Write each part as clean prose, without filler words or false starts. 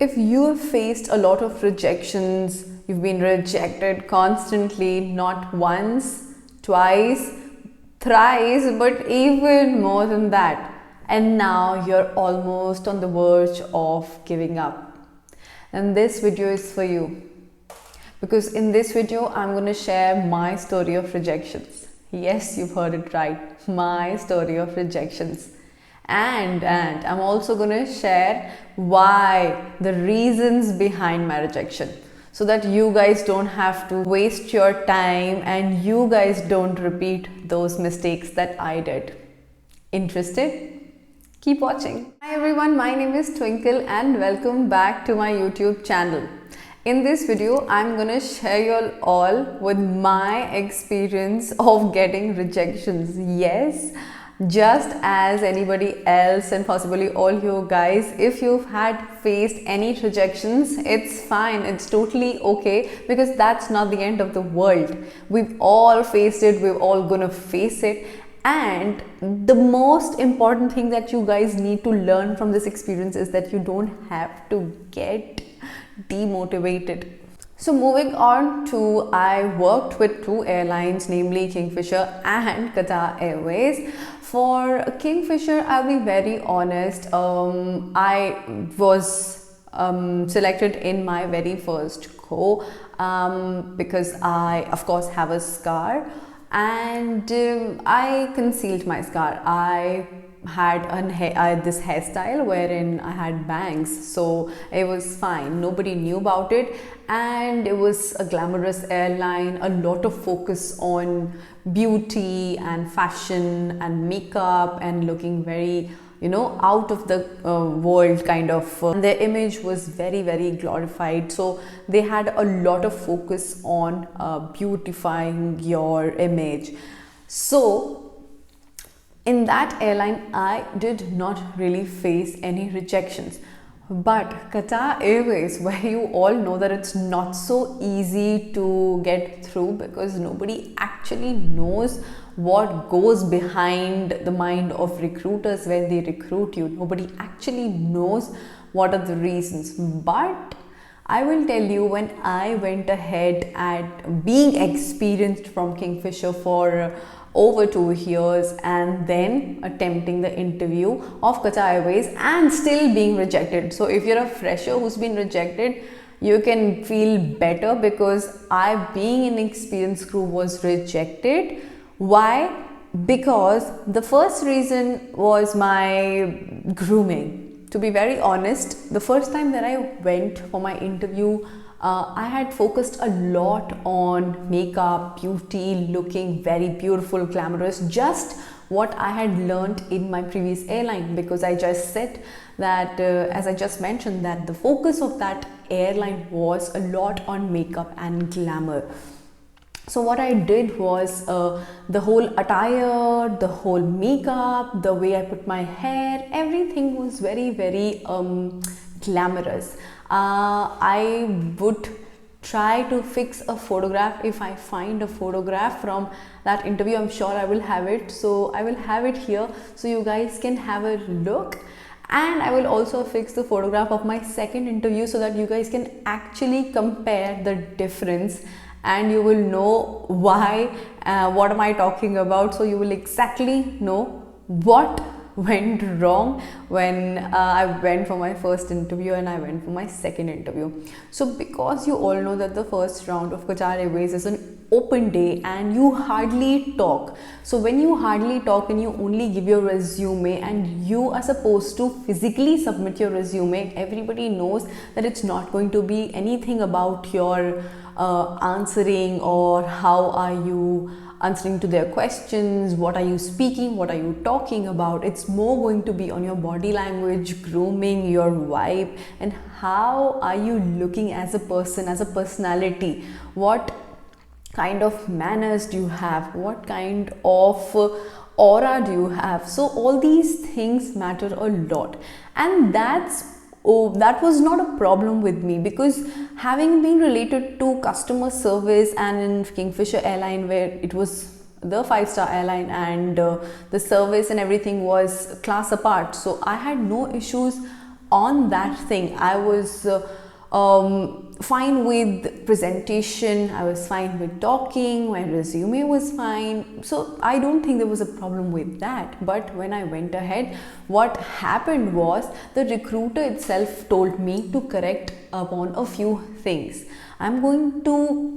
If you have faced a lot of rejections, you've been rejected constantly, not once, twice, thrice, but even more than that, and now you're almost on the verge of giving up, and this video is for you. Because in this video, I'm going to share my story of rejections. Yes, you've heard it right. My story of rejections. And I'm also going to share why, the reasons behind my rejection, so that you guys don't have to waste your time and you guys don't repeat those mistakes that I did. Interested? Keep watching. Hi everyone, my name is Twinkle and welcome back to my YouTube channel. In this video, I'm gonna share you all with my experience of getting rejections. Yes, just as anybody else and possibly all you guys, if you've had faced any rejections, it's fine, it's totally okay, because that's not the end of the world. We've all faced it, we're all gonna face it. And the most important thing that you guys need to learn from this experience is that you don't have to get demotivated. So moving on to, I worked with two airlines, namely Kingfisher and Qatar Airways. For Kingfisher, I'll be very honest, I was selected in my very first go because I of course have a scar, and I concealed my scar. I had this hairstyle wherein I had bangs, so it was fine, nobody knew about it, and it was a glamorous airline, a lot of focus on beauty and fashion and makeup and looking very, out of the world kind of. Their image was very, very glorified, so they had a lot of focus on beautifying your image. So in that airline, I did not really face any rejections. But Qatar Airways, where you all know that it's not so easy to get through, because nobody actually knows what goes behind the mind of recruiters when they recruit you. Nobody actually knows what are the reasons. But I will tell you, when I went ahead at being experienced from Kingfisher for over 2 years and then attempting the interview of Qatar Airways and still being rejected. So if you're a fresher who's been rejected, you can feel better, because I, being an experienced crew, was rejected. Why? Because the first reason was my grooming. To be very honest, the first time that I went for my interview, I had focused a lot on makeup, beauty, looking very beautiful, glamorous, just what I had learned in my previous airline, because I just said that, as I just mentioned, that the focus of that airline was a lot on makeup and glamour. So what I did was the whole attire, the whole makeup, the way I put my hair, everything was very, very glamorous. I would try to fix a photograph. If I find a photograph from that interview, I'm sure I will have it. So I will have it here so you guys can have a look. And I will also fix the photograph of my second interview so that you guys can actually compare the difference, and you will know why, what am I talking about. So you will exactly know what went wrong when I went for my first interview and I went for my second interview. So because you all know that the first round of Qatar Airways is an open day and you hardly talk. So when you hardly talk and you only give your resume and you are supposed to physically submit your resume, everybody knows that it's not going to be anything about your answering or how are you answering to their questions, what are you speaking, what are you talking about. It's more going to be on your body language, grooming, your vibe, and how are you looking as a person, as a personality. What kind of manners do you have? What kind of aura do you have? So all these things matter a lot, and that was not a problem with me, because having been related to customer service and in Kingfisher airline, where it was the 5-star airline and the service and everything was class apart, so I had no issues on that thing. I was fine with presentation, I was fine with talking, my resume was fine, so I don't think there was a problem with that. But when I went ahead, what happened was the recruiter itself told me to correct upon a few things. I'm going to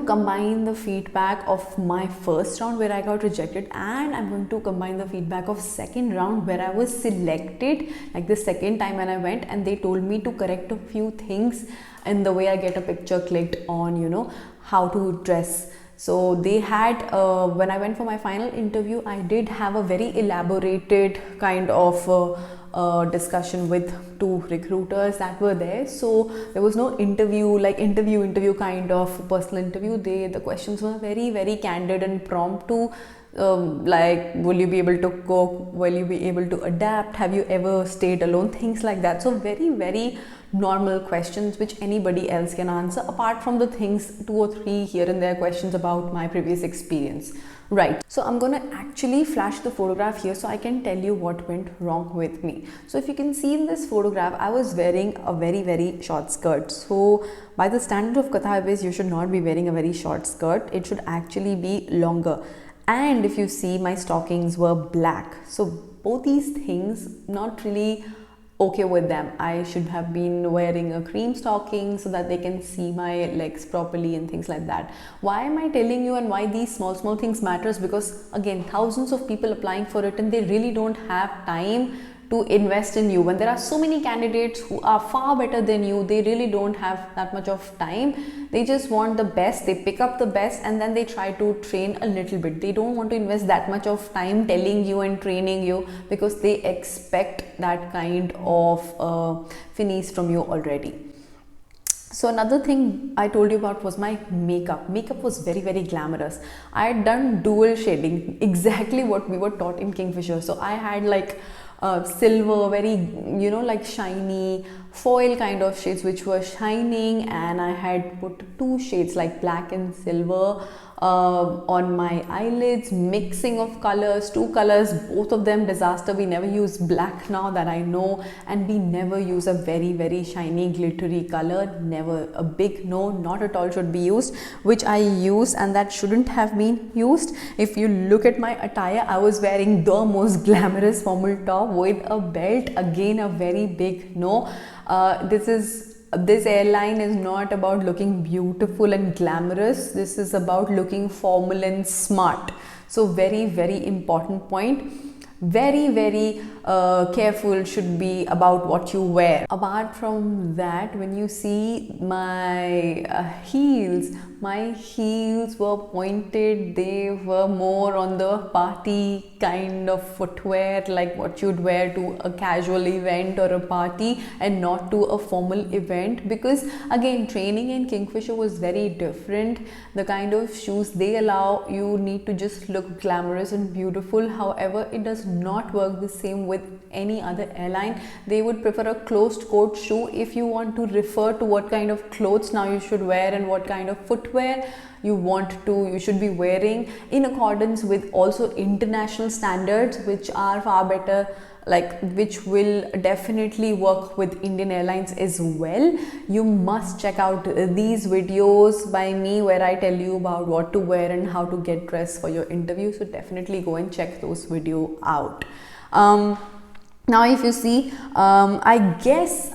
combine the feedback of my first round where I got rejected, and I'm going to combine the feedback of second round where I was selected, like the second time when I went, and they told me to correct a few things in the way I get a picture clicked on, you know, how to dress. So they had, when I went for my final interview, I did have a very elaborated kind of discussion with two recruiters that were there. So there was no interview, like interview kind of personal interview. The questions were very, very candid and prompt to like, will you be able to cook, will you be able to adapt, have you ever stayed alone, things like that. So very, very normal questions which anybody else can answer, apart from the things 2 or 3 here and there questions about my previous experience. Right, so I'm gonna actually flash the photograph here so I can tell you what went wrong with me. So if you can see in this photograph, I was wearing a very, very short skirt. So by the standard of Qatar Airways, you should not be wearing a very short skirt. It should actually be longer. And if you see, my stockings were black. So both these things, not really okay with them. I should have been wearing a cream stocking so that they can see my legs properly and things like that. Why am I telling you and why these small things matters? Because again, thousands of people applying for it and they really don't have time to invest in you. When there are so many candidates who are far better than you, they really don't have that much of time. They just want the best, they pick up the best and then they try to train a little bit. They don't want to invest that much of time telling you and training you because they expect that kind of finish from you already. So another thing I told you about was my makeup. Makeup was very, very glamorous. I had done dual shading, exactly what we were taught in Kingfisher. So I had like silver, very, you know, like shiny foil kind of shades which were shining, and I had put 2 shades like black and silver on my eyelids, mixing of colors, 2 colors, both of them disaster. We never use black now that I know, and we never use a very, very shiny glittery color. Never, a big no, not at all should be used, which I used, and that shouldn't have been used. If you look at my attire, I was wearing the most glamorous formal top with a belt, again a very big no. This airline is not about looking beautiful and glamorous. This is about looking formal and smart. So very, very important point. Very, very careful should be about what you wear. Apart from that, when you see my heels were pointed. They were more on the party kind of footwear, like what you'd wear to a casual event or a party and not to a formal event, because again, training in Kingfisher was very different. The kind of shoes they allow, you need to just look glamorous and beautiful. However, it does not work the same with any other airline. They would prefer a closed coat shoe if you want to refer to what kind of clothes now you should wear and what kind of footwear you should be wearing in accordance with also international standards, which are far better, like which will definitely work with Indian Airlines as well. You must check out these videos by me where I tell you about what to wear and how to get dressed for your interview. So definitely go and check those videos out. Now if you see, I guess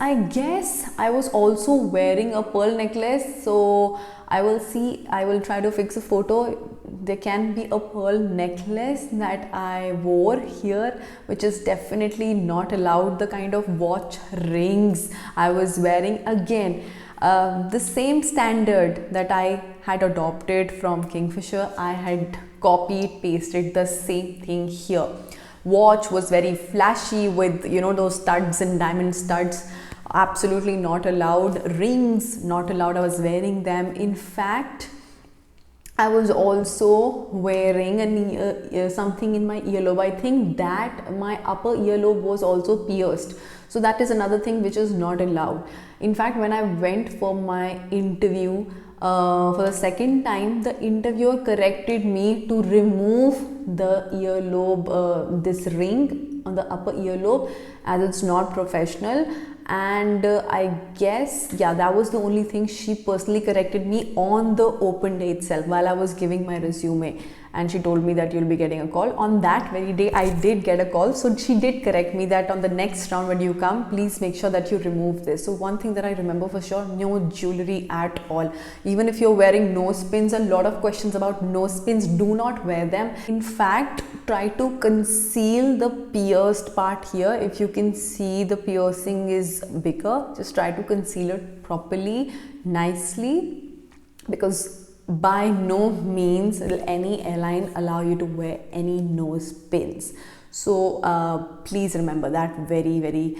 I was also wearing a pearl necklace, so I will try to fix a photo. There can be a pearl necklace that I wore here, which is definitely not allowed. The kind of watch, rings I was wearing, again the same standard that I had adopted from Kingfisher, I had copied, pasted the same thing here. Watch was very flashy with, you know, those studs and diamond studs. Absolutely not allowed. Rings not allowed. I was wearing them. In fact, I was also wearing something in my earlobe. I think that my upper earlobe was also pierced. So that is another thing which is not allowed. In fact, when I went for my interview for the second time, the interviewer corrected me to remove the earlobe, this ring on the upper earlobe, as it's not professional. And I guess, yeah, that was the only thing. She personally corrected me on the open day itself while I was giving my resume, and she told me that you'll be getting a call. On that very day I did get a call, so she did correct me that on the next round when you come, please make sure that you remove this. So one thing that I remember for sure, no jewelry at all. Even if you're wearing nose pins, a lot of questions about nose pins, do not wear them. In fact, try to conceal the pierced part here. If you can see the piercing is bigger, just try to conceal it properly, nicely, because by no means will any airline allow you to wear any nose pins. So please remember that very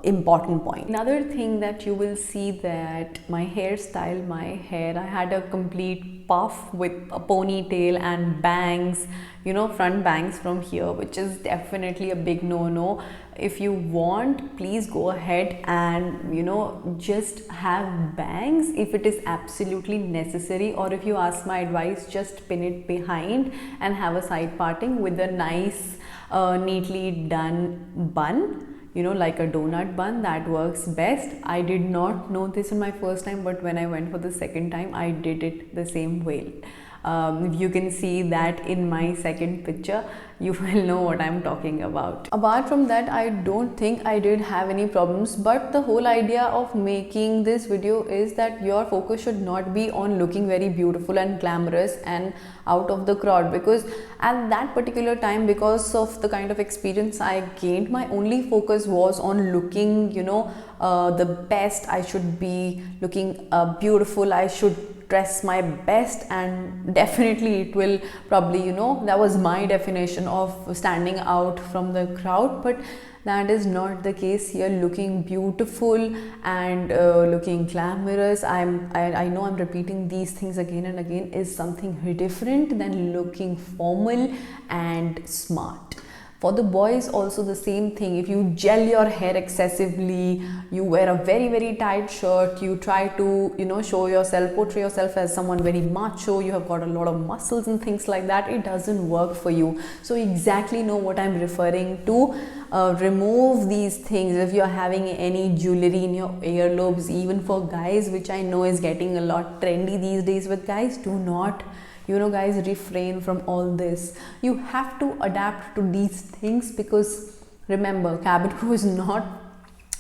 important point. Another thing that you will see, that my hairstyle, my hair, I had a complete puff with a ponytail and bangs, you know, front bangs from here, which is definitely a big no-no. If you want, please go ahead and, you know, just have bangs if it is absolutely necessary, or if you ask my advice, just pin it behind and have a side parting with a nice neatly done bun, you know, like a donut bun. That works best. I did not know this in my first time, but when I went for the second time, I did it the same way. You can see that in my second picture, you will know what I'm talking about. Apart from that, I don't think I did have any problems, but the whole idea of making this video is that your focus should not be on looking very beautiful and glamorous and out of the crowd, because at that particular time, because of the kind of experience I gained, my only focus was on looking, you know, the best. I should be looking beautiful, I should dress my best, and definitely it will probably, you know, that was my definition of standing out from the crowd. But that is not the case here. Looking beautiful and looking glamorous, I know I'm repeating these things again and again, is something different than looking formal and smart. For the boys also the same thing. If you gel your hair excessively, you wear a very tight shirt, you try to, you know, show yourself, portray yourself as someone very macho, you have got a lot of muscles and things like that, it doesn't work for you. So exactly know what I'm referring to. Remove these things. If you're having any jewelry in your earlobes, even for guys, which I know is getting a lot trendy these days with guys, do not, you know, guys, refrain from all this. You have to adapt to these things, because remember, cabin crew is not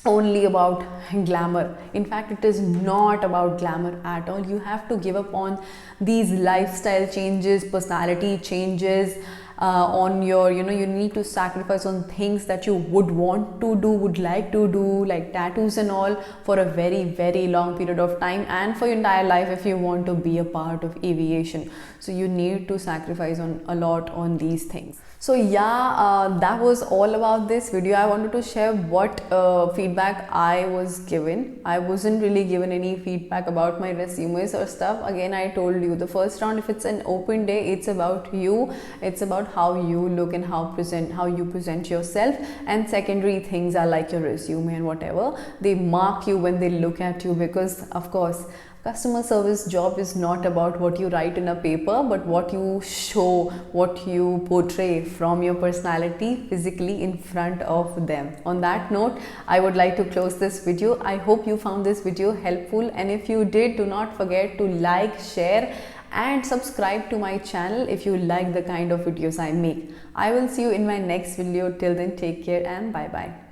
only about glamour. In fact, it is not about glamour at all. You have to give up on these lifestyle changes, personality changes, on your, you know, you need to sacrifice on things that you would want to do, would like to do, like tattoos and all, for a very long period of time, and for your entire life if you want to be a part of aviation. So you need to sacrifice on a lot on these things. So yeah, that was all about this video. I wanted to share what feedback I was given. I wasn't really given any feedback about my resumes or stuff. Again, I told you, the first round, if it's an open day, it's about you, it's about how you look and how you present yourself, and secondary things are like your resume and whatever. They mark you when they look at you, because of course customer service job is not about what you write in a paper, but what you show, what you portray from your personality physically in front of them. On that note, I would like to close this video. I hope you found this video helpful, and if you did, do not forget to like, share and subscribe to my channel if you like the kind of videos I make. I will see you in my next video. Till then, take care and bye bye.